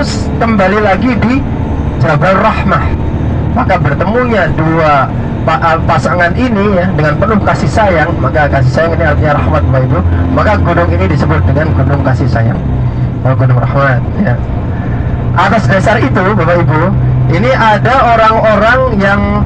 terus kembali lagi di Jabal Rahmah. Maka bertemunya dua pasangan ini ya dengan penuh kasih sayang, maka kasih sayang ini artinya rahmat Bapak Ibu. Maka gunung ini disebut dengan gunung kasih sayang, gunung rahmat ya. Atas dasar itu Bapak Ibu, ini ada orang-orang yang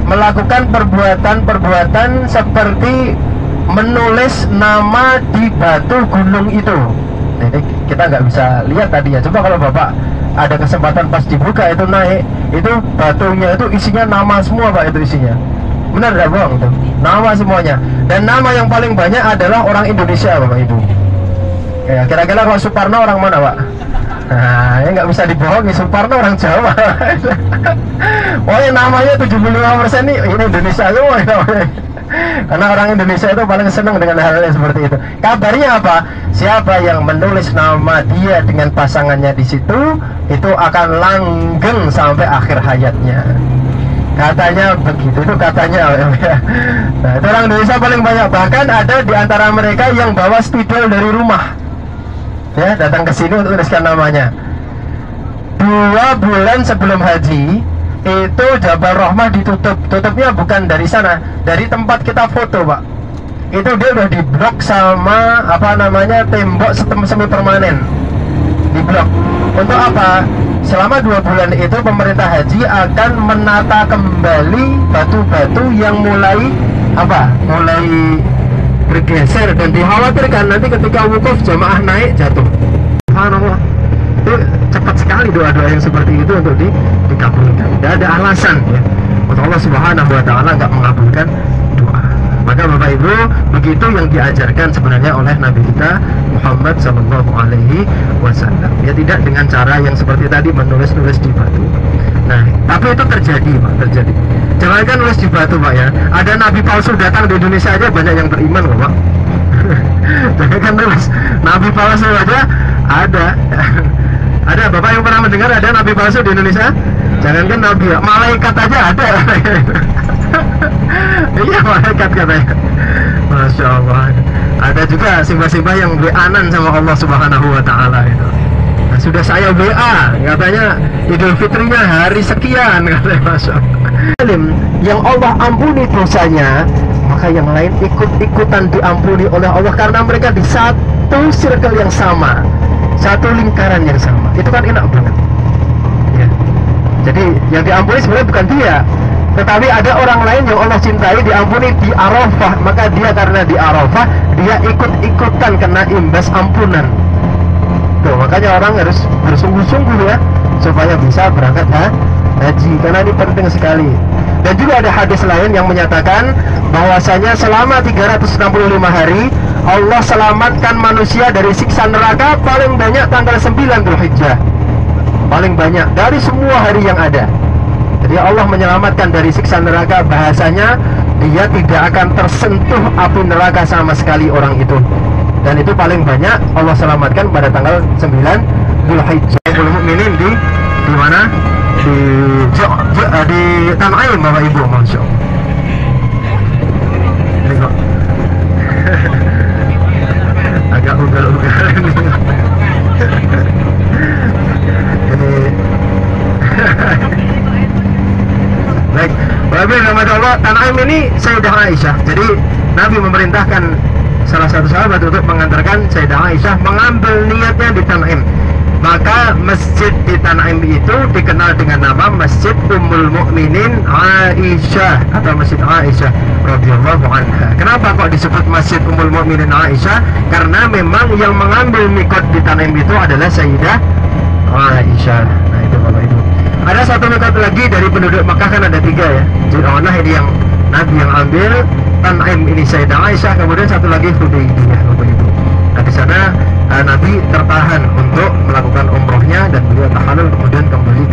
melakukan perbuatan-perbuatan seperti menulis nama di batu gunung itu. Jadi kita nggak bisa lihat tadi ya. Coba kalau Bapak ada kesempatan pas dibuka itu naik, itu batunya itu isinya nama semua Pak, itu isinya. Benar tidak bohong itu? Nama semuanya. Dan nama yang paling banyak adalah orang Indonesia Bapak Ibu. Ya, kira-kira kalau Suparno orang mana Pak? Nah, ya nggak bisa dibohongi, Suparno orang Jawa. Pokoknya namanya 75% ini Indonesia semua namanya. Karena orang Indonesia itu paling senang dengan hal-hal seperti itu. Kabarnya apa? Siapa yang menulis nama dia dengan pasangannya di situ, itu akan langgeng sampai akhir hayatnya. Katanya begitu, itu katanya. Nah, itu orang Indonesia paling banyak. Bahkan ada di antara mereka yang bawa spidol dari rumah, ya, datang ke sini untuk tuliskan namanya. 2 bulan sebelum haji itu Jabal Rahmah ditutup. Tutupnya bukan dari sana, dari tempat kita foto Pak. Itu dia udah diblok sama apa namanya, tembok semi permanen, diblok. Untuk apa? Selama 2 bulan itu pemerintah haji akan menata kembali batu-batu yang mulai apa? Mulai bergeser dan dikhawatirkan nanti ketika wukuf jamaah naik jatuh. Subhanallah. Itu cepat sekali doa-doa yang seperti itu untuk dikabulkan. Tidak ada alasan ya untuk Allah Subhanahu wa Ta'ala nggak mengabulkan doa. Maka Bapak Ibu, begitu yang diajarkan sebenarnya oleh Nabi kita Muhammad Sallallahu Alaihi Wasallam. Ya, tidak dengan cara yang seperti tadi menulis-nulis di batu. Nah, tapi itu terjadi Pak, terjadi. Jangankan nulis di batu Pak ya, ada nabi palsu datang di Indonesia aja banyak yang beriman loh Pak. Jangankan nulis, nabi palsu aja ada. Ada Bapak yang pernah mendengar ada nabi palsu di Indonesia? Jangankan nabi, malaikat aja ada. Iya, malaikat katanya. Masya Allah. Ada juga simbah-simbah yang WA-an sama Allah Subhanahu wa Ta'ala itu. Nah, sudah saya WA, katanya Idul Fitrinya hari sekian, katanya. Masya Allah. Yang Allah ampuni dosanya, maka yang lain ikut-ikutan diampuni oleh Allah karena mereka di satu circle yang sama, satu lingkaran yang sama. Itu kan enak banget ya. Jadi yang diampuni sebenarnya bukan dia, tetapi ada orang lain yang Allah cintai diampuni di Arafah. Maka dia karena di Arafah, dia ikut-ikutan kena imbas ampunan. Tuh, makanya orang harus bersungguh-sungguh ya supaya bisa berangkat haji, karena ini penting sekali. Dan juga ada hadis lain yang menyatakan bahwasanya selama 365 hari Allah selamatkan manusia dari siksa neraka paling banyak tanggal 9 Dzulhijjah. Paling banyak dari semua hari yang ada. Jadi Allah menyelamatkan dari siksa neraka, bahasanya dia tidak akan tersentuh api neraka sama sekali orang itu. Dan itu paling banyak Allah selamatkan pada tanggal 9 Dzulhijjah. Mukminin di mana? Di Tan'im Bapak Ibu, Masya Allah. Ini kok agak ugal-ugal ini. Baik, Bapak Ibu, Allah, Tan'im ini Sayyidah Aisyah. Jadi Nabi memerintahkan salah satu sahabat untuk mengantarkan Sayyidah Aisyah mengambil niatnya di Tan'im. Maka masjid di Tan'im itu dikenal dengan nama Masjid Ummul Mukminin Aisyah atau Masjid Aisyah radhiyallahu anha. Kenapa kok disebut Masjid Ummul Mukminin Aisyah? Karena memang yang mengambil mikot di Tan'im itu adalah Sayyidah Aisyah. Nah, itu Bapak Ibu. Ada satu mikot lagi dari penduduk Makkah, kan ada 3 ya. Jir'anah ini yang Nabi yang ambil, Tan'im ini Sayyidah Aisyah, kemudian satu lagi Hudaybiyah Bapak Ibu. Nah, di sana Nabi tertahan untuk melakukan umrohnya dan beliau tahalul kemudian kembali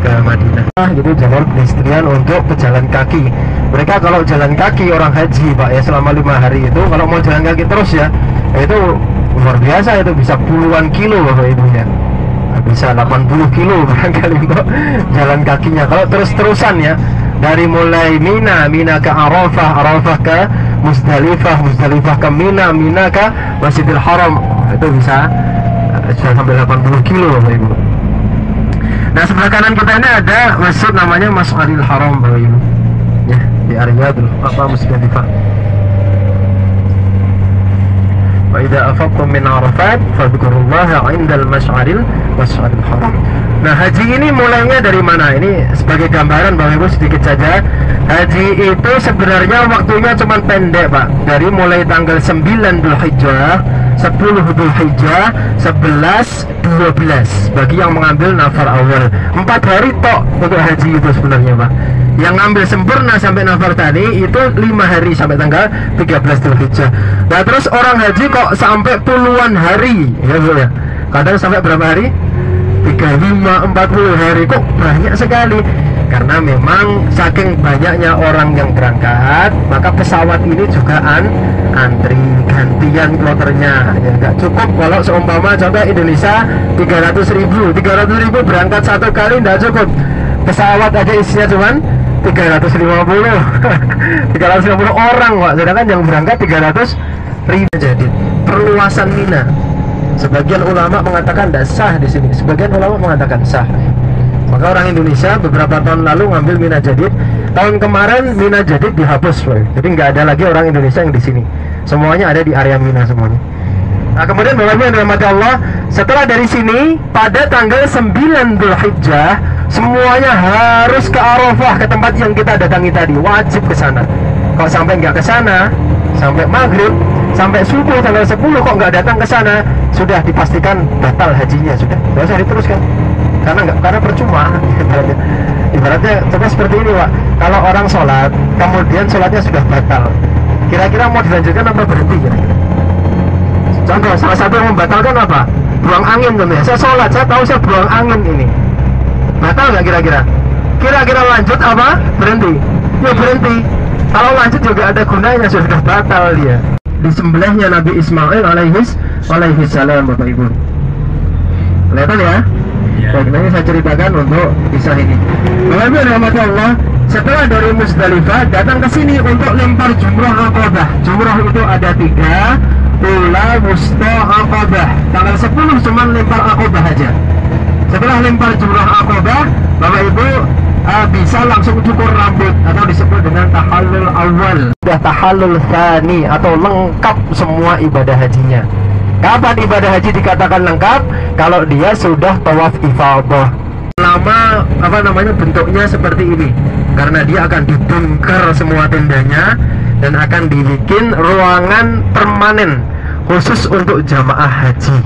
ke Madinah. Jadi jalur pedestrian untuk pejalan kaki. Mereka kalau jalan kaki orang haji Pak ya selama 5 hari itu, kalau mau jalan kaki terus ya, itu luar biasa, itu bisa puluhan kilo Bapak Ibu ya. Bisa 80 kilo barangkali untuk jalan kakinya kalau terus-terusan ya, dari mulai Mina ke Arafah, Arafah ke Musdalifah, Musdalifah ke Mina ke Masjidil Haram, itu bisa sampai 80 kilo Bapak Ibu. sebelah kanan kita ini ada masjid namanya Mas'aril Haram, Bapak Ibu. Ya, di area Musdalifah. Wa idza afaqtum min Arafat fadhkurullaha 'indal Mas'aril Haram. Nah, haji ini mulainya dari mana? Ini sebagai gambaran Bapak Ibu sedikit saja. Haji itu sebenarnya waktunya cuma pendek, Pak. Dari mulai tanggal 9 Dzulhijjah, 10 Dzulhijjah, 11, 12 bagi yang mengambil nafar awal. 4 hari tok untuk haji itu sebenarnya, Pak. Yang ngambil sempurna sampai nafar tani itu 5 hari sampai tanggal 13 Dzulhijjah. Nah, terus orang haji kok sampai puluhan hari, ya Bu ya. Kadang sampai berapa hari? 35, 40 hari, kok banyak sekali. Karena memang saking banyaknya orang yang berangkat, maka pesawat ini juga antri gantian kloternya. Ya nggak cukup kalau seumpama contoh Indonesia 300.000 berangkat satu kali nggak cukup. Pesawat aja isinya cuman 350 350 orang, Pak. Sedangkan yang berangkat 300.000. Jadi perluasan Mina, sebagian ulama mengatakan tidak sah di sini, sebagian ulama mengatakan sah. Maka orang Indonesia beberapa tahun lalu ngambil Mina Jadid. Tahun kemarin Mina Jadid dihapus, Pak. Jadi nggak ada lagi orang Indonesia yang di sini. Semuanya ada di area Mina semuanya. Nah, kemudian Bapak Ibu yang dirahmati Allah, setelah dari sini pada tanggal 9 Dzulhijjah semuanya harus ke Arafah, ke tempat yang kita datangi tadi, wajib ke sana. Kalau sampai nggak ke sana, sampai maghrib, sampai subuh tanggal 10 kok nggak datang ke sana, sudah dipastikan batal hajinya, sudah. Nggak usah diteruskan. Karena percuma. Ibaratnya coba seperti ini, Pak. Kalau orang sholat, kemudian sholatnya sudah batal, kira-kira mau dilanjutkan apa berhenti kira-kira? Contoh, salah satu yang membatalkan apa? Buang angin, contohnya. Saya sholat, saya tahu saya buang angin ini, batal nggak kira-kira? Kira-kira lanjut apa? Berhenti? Ya berhenti. Kalau lanjut juga ada gunanya, sudah batal dia. Disembelihnya Nabi Ismail alaihi salam, Bapak Ibu. Kelihatan ya? Baik, ini saya ceritakan untuk kisah ini. Bapak Ibu yang dirahmati Allah, setelah dari Musdalifah datang ke sini untuk lempar jumrah Aqabah. Jumrah itu ada 3, Ula, Wusta, Aqabah. Tanggal 10 cuma lempar Aqabah aja. Setelah lempar jumrah Aqabah, Bapak Ibu bisa langsung cukur rambut atau disebut dengan tahallul awal. Sudah tahallul tsani atau lengkap semua ibadah hajinya. Kapan ibadah haji dikatakan lengkap? Kalau dia sudah tawaf ifadah. Lama bentuknya seperti ini, karena dia akan dibongkar semua tendanya dan akan dibikin ruangan permanen khusus untuk jamaah haji.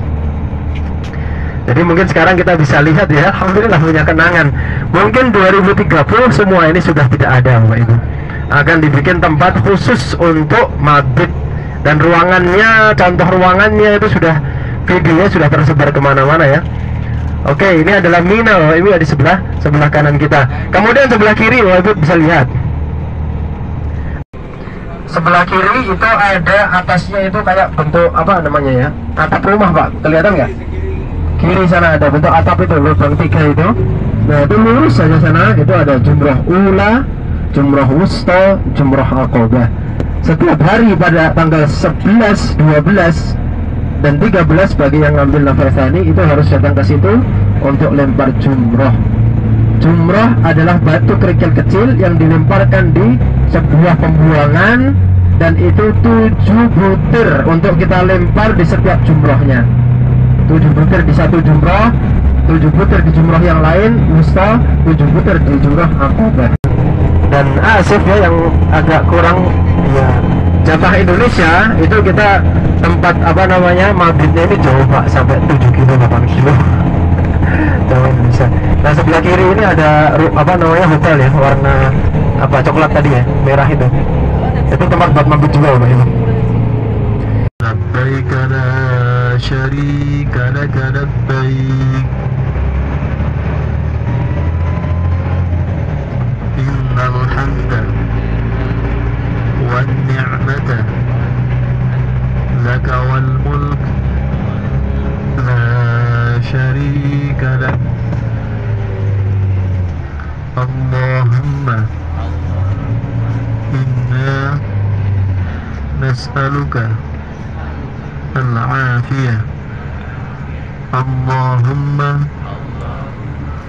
Jadi mungkin sekarang kita bisa lihat ya, alhamdulillah punya kenangan. Mungkin 2030 semua ini sudah tidak ada, Bapak Ibu. Akan dibikin tempat khusus untuk mabit. Dan ruangannya, contoh ruangannya itu sudah, videonya sudah tersebar kemana-mana ya. Oke, ini adalah Mina, Bapak Ibu, di sebelah kanan kita. Kemudian sebelah kiri, Bapak Ibu bisa lihat. Sebelah kiri itu ada atasnya itu kayak bentuk apa namanya ya? Atap rumah, Pak. Kelihatan nggak? Kiri sana ada bentuk atap itu, lubang 3 itu. Nah, itu lurus saja sana, itu ada jumrah ula, jumrah wusta, jumrah aqabah. Setiap hari pada tanggal 11, 12, dan 13 bagi yang ngambil nafar tsani itu harus datang ke situ untuk lempar jumrah. Jumrah adalah batu kerikil kecil yang dilemparkan di sebuah pembuangan, dan itu 7 butir untuk kita lempar di setiap jumrahnya. 7 butir di satu jumrah, 7 butir di jumrah yang lain, wusta, 7 butir di jumrah aqabah. Dan asif ya, yang agak kurang ya, jatah Indonesia itu kita tempat mabitnya ini jauh, Pak, sampai 7 kilo, 8 kilo jauh Indonesia. Nah, sebelah kiri ini ada hotel ya, warna coklat tadi ya, merah itu tempat buat mabit juga, Pak. Labbaik la syarika lak labbaik innal hamda wan ni'mata laka wal mulk la syarika lak. Allahumma inna nas'aluka al-afiyah. Allahumma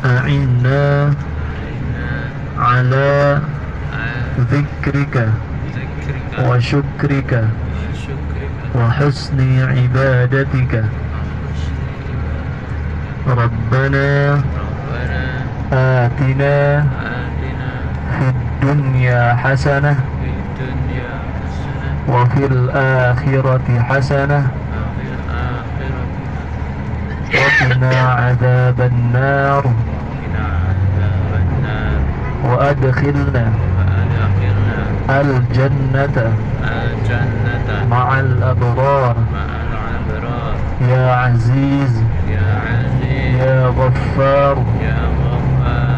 أعنا على ذكرك وشكرك وحسن عبادتك. ربنا آتنا في الدنيا حسنة وفي الآخرة حسنة وقنا عذاب النار وأدخلنا الجنة مع الأبرار يا عزيز يا غفار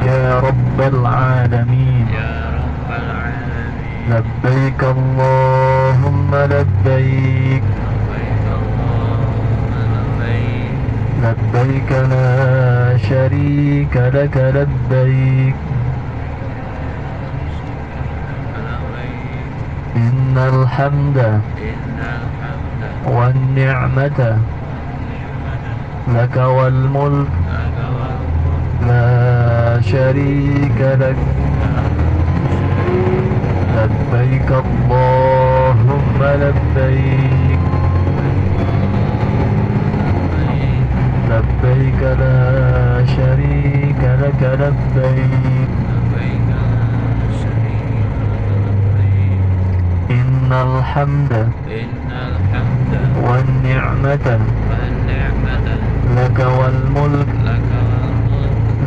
يا رب العالمين. لبيك اللهم لبيك لبيك لا شريك لك لبيك إن الحمد والنعمة لك والملك لا شريك لك. لبيك اللهم لبيك لبيك لا شريك لك لبيك إن الحمد والنعمة لك والملك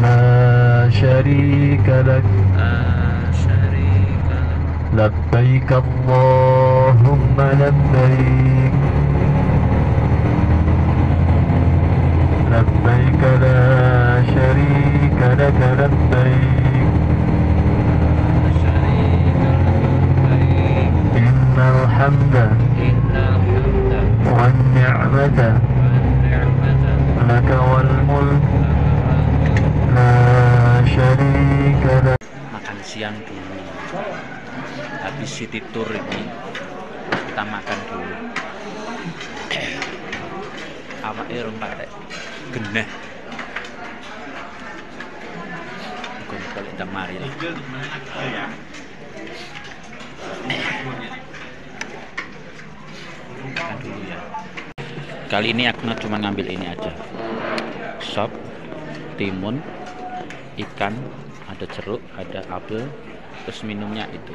لا شريك لك. لبيك اللهم لبيك لبيك لا شريك لك لبيك إن الحمد والنعمة لك والملك لا شريك لك. Makan siang dulu, habis city tour ini kita makan dulu. Awake rong patek geneh. Muga-muga ndang mari lah. Makan dulu ya. Kali ini aku cuma ngambil ini aja. Sop, timun, ikan, ada jeruk, ada apel, terus minumnya itu.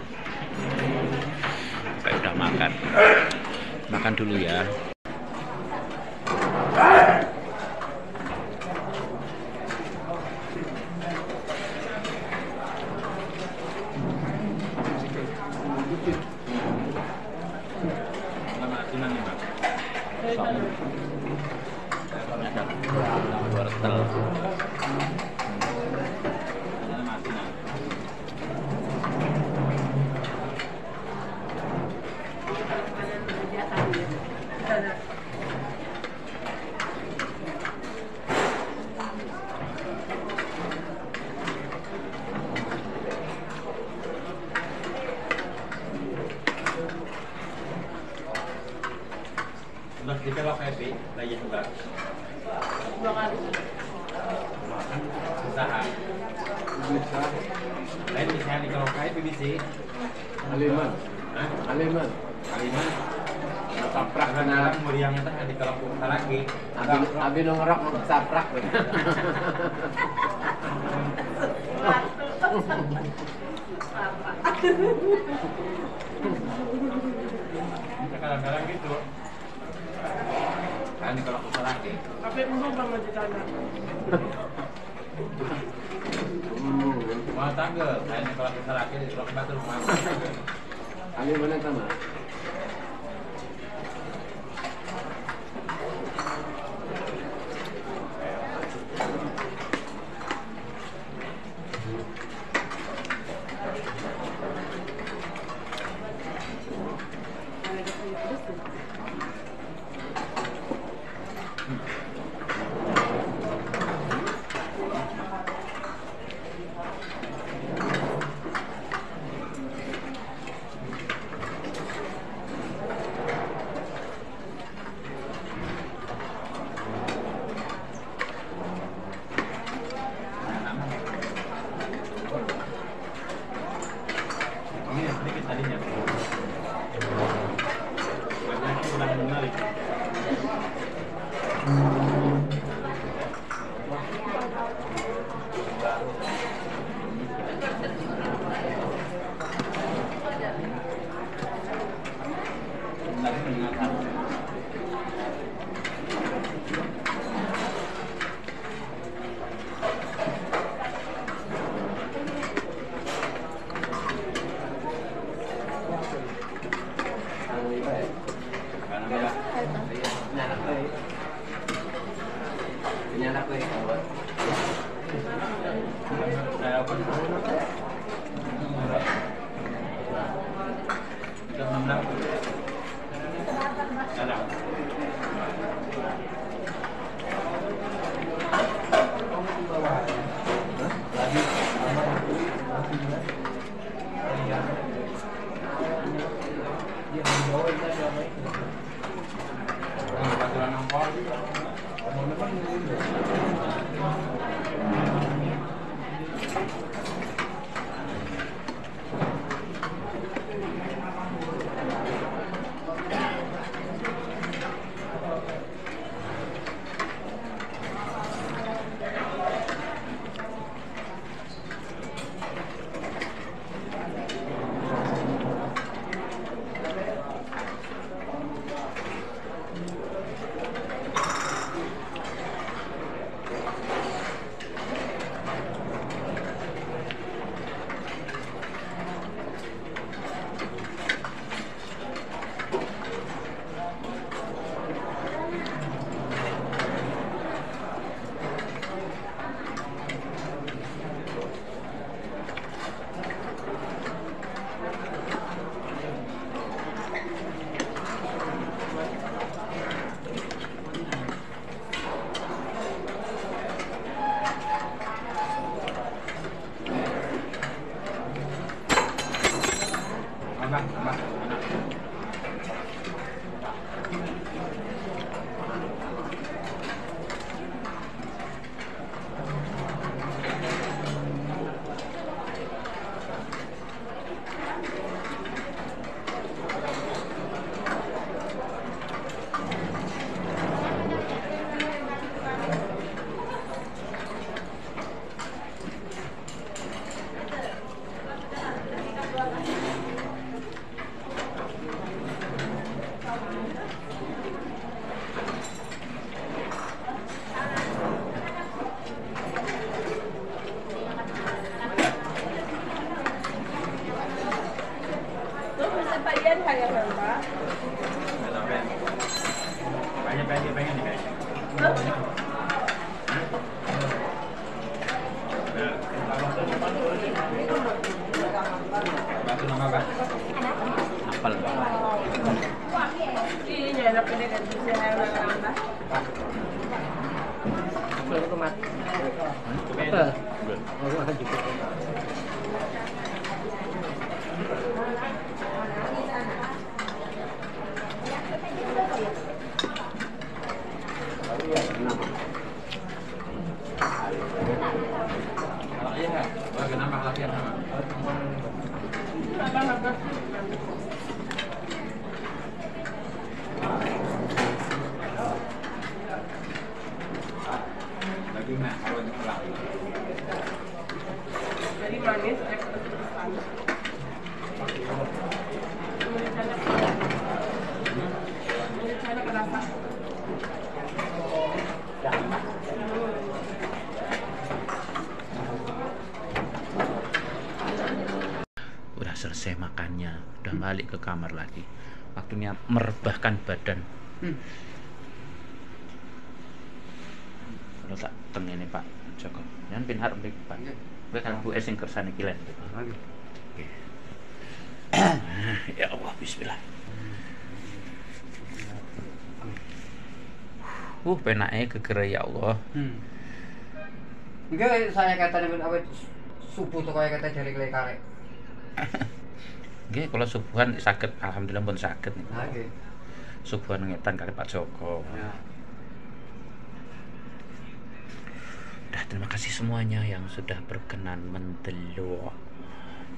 Kayak udah makan. Makan dulu ya. Ada wortel. Dipelok happy, lagi mbak. Dua kali. Usaha. Lain misalnya di kalau kayak BBC. Aliman. Aliman. Aliman. Saprak kenalan meriangnya teh di kalau lagi. Abi nongkrok saprak. Kadang-kadang gitu. Kan kalau usaha lagi. Tapi untung bang di sana. Mau tanggal, kan kalau usaha lagi di batu rumah. Ali mana sama? Apel. Jadi manis, Udah selesai makannya, udah balik ke kamar lagi. Waktunya merebahkan badan. Kalau tak teng ini Pak Joko, jangan pinhar mriki Pak. Gue kan Bu sing kersane iki lho. Ya Allah, bismillah. Penake gegere ya Allah. Enggak, saya kata dengan awet subuh tuh kayak kata jari karek. Nggih, kalau subuhan saged, alhamdulillah pun saged niku. Nah, nggih. Subuhan ngetan kali Pak Joko. Ya. Udah, terima kasih semuanya yang sudah berkenan mendelok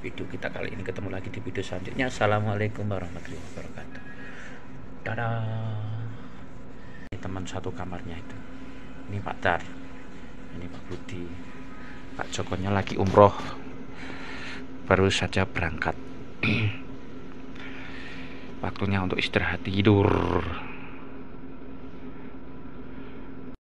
video kita kali ini. Ketemu lagi di video selanjutnya. Assalamualaikum warahmatullahi wabarakatuh. Dadah. Ini teman satu kamarnya itu. Ini Pak Dar. Ini Pak Budi. Pak Jokonya lagi umroh. Baru saja berangkat. Waktunya untuk istirahat tidur.